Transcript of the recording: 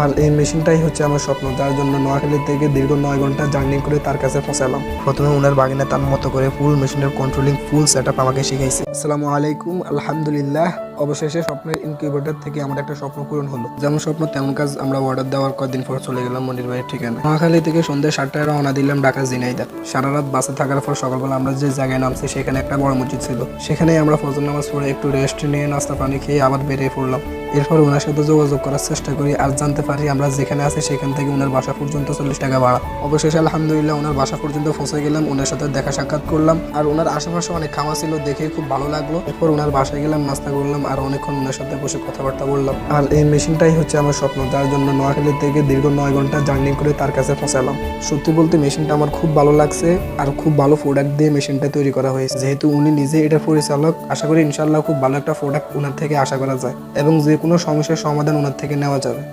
আর এই মেশিনটাই হচ্ছে আমার স্বপ্ন, যার জন্য নোয়াখালী থেকে দীর্ঘ 9 ঘন্টা জার্নি করে তার কাছে পৌঁছালাম। প্রথমে ওনার বাগিনা তার মতো করে ফুল মেশিনের কন্ট্রোলিং ফুল সেটআপ আমাকে শিখাইছে। আসসালামু আলাইকুম, আলহামদুলিল্লাহ। অবশেষে স্বপ্নের ইনকিউবেটর থেকে আমার একটা স্বপ্ন পূরণ হলো। যেমন স্বপ্ন তেমন কাজ। আমরা অর্ডার দেওয়ার কয়েকদিন পর চলে গেলাম মনির ভাইয়ের ঠিকানা। নোয়াখালী থেকে সন্ধ্যা 7টায় রওনা দিলাম ঢাকা ঝিনাইদহ। সারা রাত বাসে থাকার পর সকালবেলা আমরা যে জায়গায় নামছি সেখানে একটা বড় মসজিদ ছিল। সেখানেই আমরা ফজর নামাজ পড়ে একটু রেস্ট নিয়ে নাস্তা পানি খেয়ে আবার বেরিয়ে পড়লাম। এরপর ওনার সাথে যোগাযোগ করার চেষ্টা করি আর জানতে পারি আমরা যেখানে আছি সেখান থেকে ওনার বাসা পর্যন্ত 40 টাকা ভাড়া। অবশেষে আলহামদুলিল্লাহ ওনার বাসা পর্যন্ত পৌঁছে গেলাম। ওনার সাথে দেখা সাক্ষাৎ করলাম আর ওনার আশেপাশে অনেক খামা ছিল, দেখে খুব ভালো লাগলো। এরপর ওনার বাসায় গেলাম, নাস্তা করলাম আর অনেকক্ষণ ওনার সাথে বসে কথাবার্তা বললাম। আর এই মেশিনটাই হচ্ছে আমার স্বপ্ন, যার জন্য নোয়াখালী থেকে দীর্ঘ 9 ঘন্টা জার্নি করে তার কাছে পৌঁছালাম। সত্যি বলতে মেশিনটা আমার খুব ভালো লাগছে আর খুব ভালো প্রোডাক্ট দিয়ে মেশিনটা তৈরি করা হয়েছে। যেহেতু উনি নিজে এটার পরিচালক, আশা করি ইনশাল্লাহ খুব ভালো একটা প্রোডাক্ট ওনার থেকে আশা করা যায় এবং যে কোনো সমস্যার সমাধান ওনার থেকে নেওয়া যাবে।